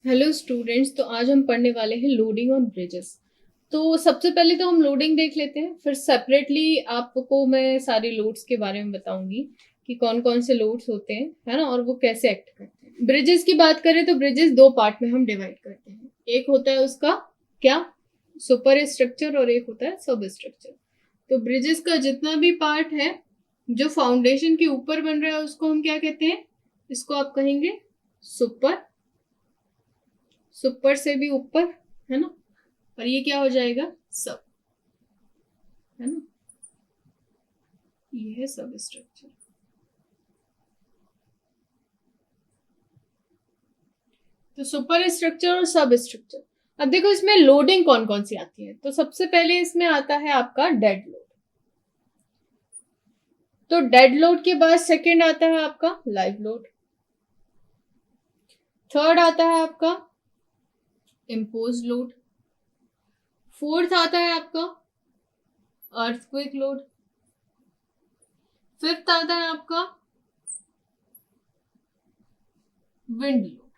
Hello students, तो आज हम पढ़ने वाले हैं लोडिंग ऑन ब्रिजेस। तो सबसे पहले तो हम लोडिंग देख लेते हैं, फिर सेपरेटली आपको मैं सारे लोड्स के बारे में बताऊंगी कि कौन कौन से लोड्स होते हैं, है ना, और वो कैसे एक्ट करते हैं। ब्रिजेस की बात करें तो ब्रिजेस दो पार्ट में हम डिवाइड करते हैं। एक होता है उसका क्या, सुपर स्ट्रक्चर, और एक होता है सब स्ट्रक्चर। तो ब्रिजेस का जितना भी पार्ट है जो फाउंडेशन के ऊपर बन रहा है उसको हम क्या कहते हैं, इसको आप कहेंगे सुपर। सुपर से भी ऊपर, है ना, और ये क्या हो जाएगा, सब, है ना, ये है सब स्ट्रक्चर। तो सुपर स्ट्रक्चर और सब स्ट्रक्चर। अब देखो इसमें लोडिंग कौन कौन सी आती है। तो सबसे पहले इसमें आता है आपका डेड लोड। तो डेड लोड के बाद सेकंड आता है आपका लाइव लोड। थर्ड आता है आपका इम्पोज लोड। फोर्थ आता है आपका अर्थक्वेक लोड। फिफ्थ आता है आपका विंड लोड।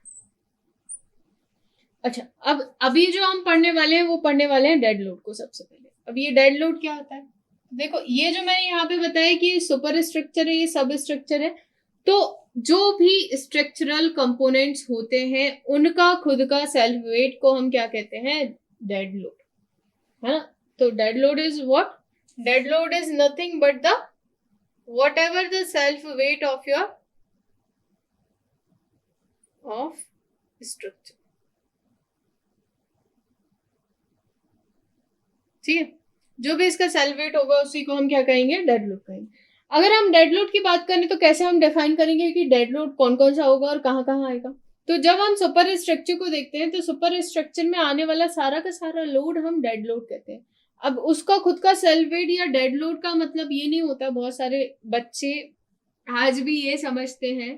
अच्छा, अब अभी जो हम पढ़ने वाले हैं वो पढ़ने वाले हैं डेड लोड को सबसे पहले। अब ये डेड लोड क्या होता है, देखो ये जो मैंने यहाँ पे बताया कि ये सुपर स्ट्रक्चर है, ये सब स्ट्रक्चर है। तो जो भी स्ट्रक्चरल कंपोनेंट्स होते हैं उनका खुद का सेल्फ वेट को हम क्या कहते हैं, डेड लोड, है ना। तो dead load is what, dead load is nothing but the what ever the self weight of your of structure. ठीक है, जो भी इसका सेल्फ वेट होगा उसी को हम क्या कहेंगे, डेड लोड कहेंगे। अगर हम डेड लोड की बात करें तो कैसे हम डिफाइन करेंगे कि डेड लोड कौन कौन सा होगा और कहाँ कहाँ आएगा। तो जब हम सुपर स्ट्रक्चर को देखते हैं तो सुपर स्ट्रक्चर में आने वाला सारा का सारा लोड हम डेड लोड कहते हैं। अब उसका खुद का सेल्फ वेट या डेड लोड का मतलब ये नहीं होता, बहुत सारे बच्चे आज भी ये समझते हैं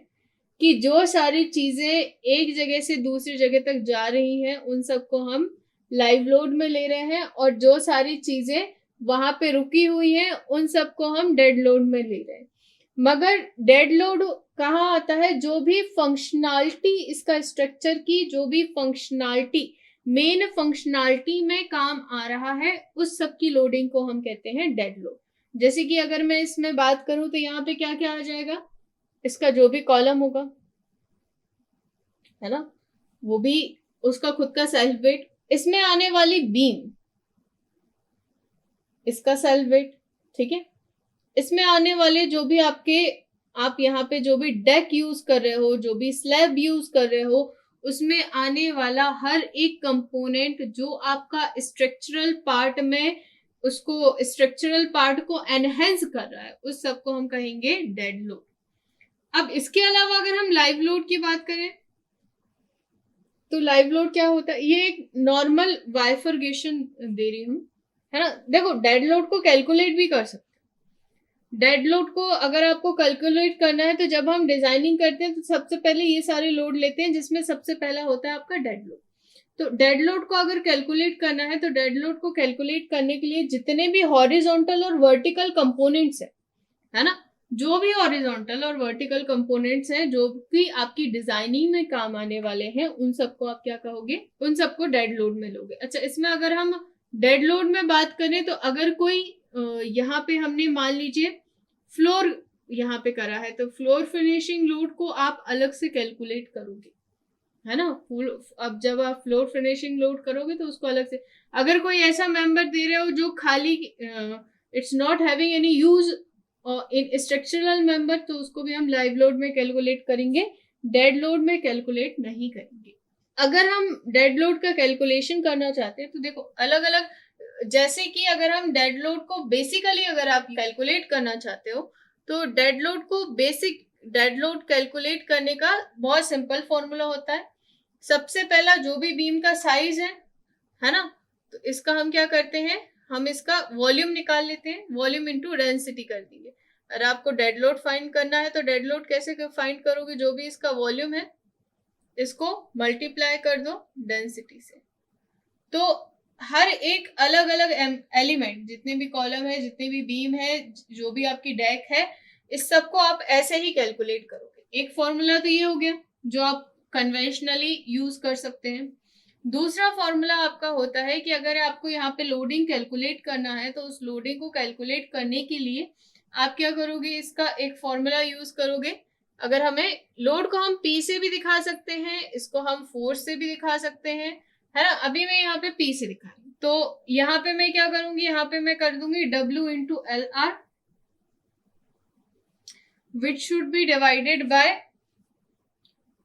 कि जो सारी चीजें एक जगह से दूसरी जगह तक जा रही हैं उन सबको हम लाइव लोड में ले रहे हैं, और जो सारी चीजें वहां पे रुकी हुई हैं उन सबको हम डेड लोड में ले रहे हैं। मगर डेड लोड कहाँ आता है, जो भी फंक्शनैलिटी इसका स्ट्रक्चर की, जो भी फंक्शनैलिटी मेन फंक्शनैलिटी में काम आ रहा है उस सब की लोडिंग को हम कहते हैं डेड लोड। जैसे कि अगर मैं इसमें बात करूं तो यहाँ पे क्या क्या आ जाएगा, इसका जो भी कॉलम होगा, है ना, वो भी उसका खुद का सेल्फ वेट। इसमें आने वाली बीम, इसका सेल्फ वेट, ठीक है। इसमें आने वाले जो भी आपके, आप यहाँ पे जो भी डेक यूज कर रहे हो, जो भी स्लैब यूज कर रहे हो, उसमें आने वाला हर एक कंपोनेंट जो आपका स्ट्रक्चरल पार्ट में उसको स्ट्रक्चरल पार्ट को एनहेंस कर रहा है उस सबको हम कहेंगे डेड लोड। अब इसके अलावा अगर हम लाइव लोड की बात करें तो लाइव लोड क्या होता है, ये एक नॉर्मल बाइफरगेशन दे रही हूं, है ना। देखो डेड लोड को कैलकुलेट भी कर सकते हैं। डेड लोड को अगर आपको कैलकुलेट करना है तो जब हम डिजाइनिंग करते हैं तो सबसे पहले ये सारे लोड लेते हैं जिसमें सबसे पहला होता है आपका डेड लोड। तो डेड लोड को अगर कैलकुलेट करना है तो डेड लोड को कैलकुलेट करने के लिए जितने भी हॉरिजॉन्टल और वर्टिकल कंपोनेंट्स है ना, जो भी हॉरिजॉन्टल और वर्टिकल कंपोनेंट्स हैं जो भी आपकी डिजाइनिंग में काम आने वाले हैं उन सबको आप क्या कहोगे, उन सबको डेड लोड में लोगे। अच्छा, इसमें अगर हम डेड लोड में बात करें तो अगर कोई यहाँ पे हमने मान लीजिए फ्लोर यहाँ पे करा है तो फ्लोर फिनिशिंग लोड को आप अलग से कैलकुलेट करोगे, है ना। अब जब आप फ्लोर फिनिशिंग लोड करोगे तो उसको अलग से, अगर कोई ऐसा मेंबर दे रहे हो जो खाली it's not having any use और इन स्ट्रक्चरल मेंबर, तो उसको भी हम लाइव लोड में कैलकुलेट करेंगे, डेड लोड में कैलकुलेट नहीं करेंगे। अगर हम डेड लोड का कैलकुलेशन करना चाहते हैं तो देखो अलग अलग, जैसे कि अगर हम डेड लोड को बेसिकली अगर आप कैलकुलेट करना चाहते हो तो डेड लोड को बेसिक डेड लोड कैलकुलेट करने का बहुत सिंपल फॉर्मूला होता है। सबसे पहला जो भी बीम का साइज है ना, तो इसका हम क्या करते हैं, हम इसका वॉल्यूम निकाल लेते हैं, वॉल्यूम इंटू डेंसिटी कर देंगे। अगर आपको डेड लोड फाइंड करना है तो डेड लोड कैसे फाइंड करोगे, जो भी इसका वॉल्यूम है इसको मल्टीप्लाई कर दो डेंसिटी से। तो हर एक अलग अलग एलिमेंट, जितने भी कॉलम है, जितने भी बीम है, जो भी आपकी डेक है, इस सबको आप ऐसे ही कैलकुलेट करोगे। एक फॉर्मूला तो ये हो गया जो आप कन्वेंशनली यूज कर सकते हैं। दूसरा फॉर्मूला आपका होता है कि अगर आपको यहाँ पे लोडिंग कैलकुलेट करना है तो उस लोडिंग को कैलकुलेट करने के लिए आप क्या करोगे, इसका एक फॉर्मूला यूज करोगे। अगर हमें लोड को हम P से भी दिखा सकते हैं, इसको हम फोर्स से भी दिखा सकते हैं, है ना। अभी मैं यहाँ पे P से दिखा रही हूँ, तो यहाँ पे मैं क्या करूंगी, यहाँ पे मैं कर दूंगी W into L R which should be divided by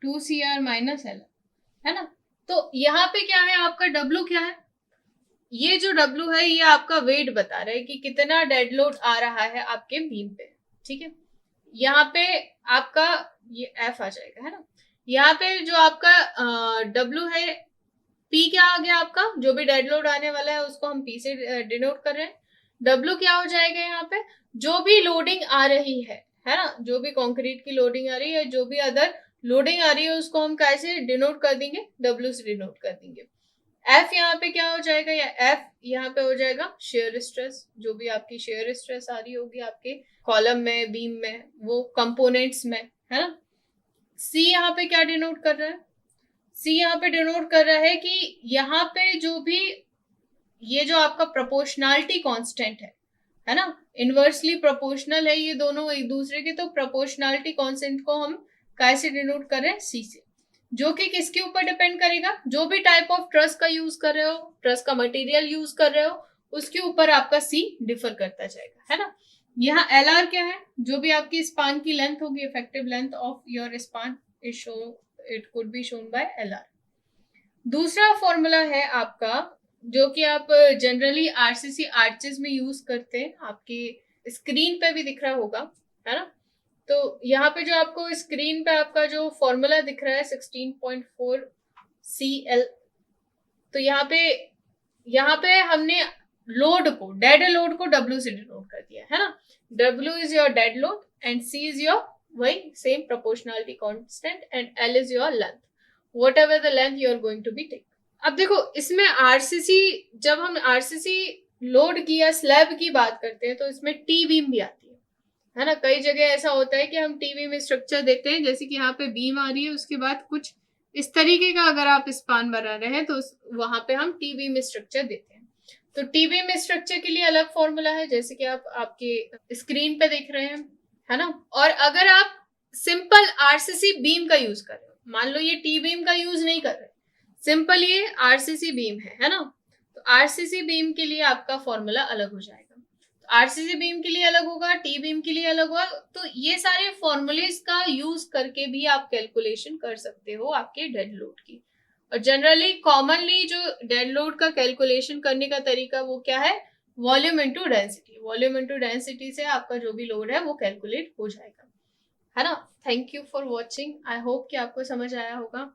2CR minus L, है ना। तो यहाँ पे क्या है, आपका W क्या है, ये जो W है ये आपका वेट बता रहा है कि कितना डेड लोड आ रहा है आपके बीम पे, ठीक है। यहाँ पे आपका ये F आ जाएगा, है ना। यहाँ पे जो आपका W है, P क्या आ गया आपका, जो भी डेड लोड आने वाला है उसको हम P से डिनोट कर रहे हैं। W क्या हो जाएगा, यहाँ पे जो भी लोडिंग आ रही है ना, जो भी कंक्रीट की लोडिंग आ रही है, जो भी अदर लोडिंग आ रही है उसको हम कैसे डिनोट कर देंगे, W से डिनोट कर देंगे। F यहाँ पे क्या हो जाएगा, या F यहाँ पे हो जाएगा शेयर स्ट्रेस, जो भी आपकी शेयर स्ट्रेस आ रही होगी आपके कॉलम में, बीम में, वो कंपोनेंट्स में, है ना। C यहाँ पे क्या डिनोट कर रहा है, C यहाँ पे डिनोट कर रहा है कि यहाँ पे जो भी ये जो आपका प्रोपोर्शनैलिटी कांस्टेंट है ना, इनवर्सली प्रोपोर्शनल है ये दोनों एक दूसरे के, तो प्रोपोर्शनैलिटी कांस्टेंट को हम कैसे डिनोट कर रहे हैं, C से, जो कि किसके ऊपर डिपेंड करेगा, जो भी टाइप ऑफ ट्रस का यूज कर रहे हो, ट्रस का मटेरियल यूज कर रहे हो, उसके ऊपर आपका C डिफर करता जाएगा, है ना। यहाँ LR क्या है, जो भी आपकी स्पान की लेंथ होगी, effective length of your span is show, it could be shown by LR। दूसरा फॉर्मूला है आपका जो कि आप जनरली RCC आर्चेस में यूज करते हैं, आपकी स्क्रीन पे भी दिख रहा होगा, है ना। तो यहाँ पे जो आपको स्क्रीन पे आपका जो फॉर्मूला दिख रहा है 16.4 CL, तो यहाँ पे हमने लोड को, डेड लोड को W से डिनोट कर दिया, है ना। W is your dead load and C is your वही same proportionality constant and L is your length, whatever the length you are going to be take. अब देखो इसमें RCC, जब हम RCC लोड की या स्लैब की बात करते हैं तो इसमें टी बीम भी आती है ना। कई जगह ऐसा होता है कि हम टी बीम स्ट्रक्चर देते हैं, जैसे कि यहाँ पे बीम आ रही है, उसके बाद कुछ इस तरीके का अगर आप स्पान बना रहे हैं तो वहां पे हम टी बीम स्ट्रक्चर देते हैं। तो टी बीम स्ट्रक्चर के लिए अलग फॉर्मूला है, जैसे कि आप आपके स्क्रीन पे देख रहे हैं, है ना। और अगर आप सिंपल RCC बीम का यूज कर रहे हो, मान लो ये टी बीम का यूज नहीं कर रहे, सिंपल ये RCC बीम है ना, तो RCC बीम के लिए आपका फॉर्मूला अलग हो जाएगा। तो RCC बीम के लिए अलग होगा, टी बीम के लिए अलग होगा। तो ये सारे फॉर्मूलेस का यूज करके भी आप कैलकुलेशन कर सकते हो आपके डेड लोड की। और जनरली कॉमनली जो डेड लोड का कैलकुलेशन करने का तरीका वो क्या है, volume into density. Volume into density से आपका जो भी लोड है वो कैलकुलेट हो जाएगा, है ना। Thank you for watching, I hope कि आपको समझ आया होगा।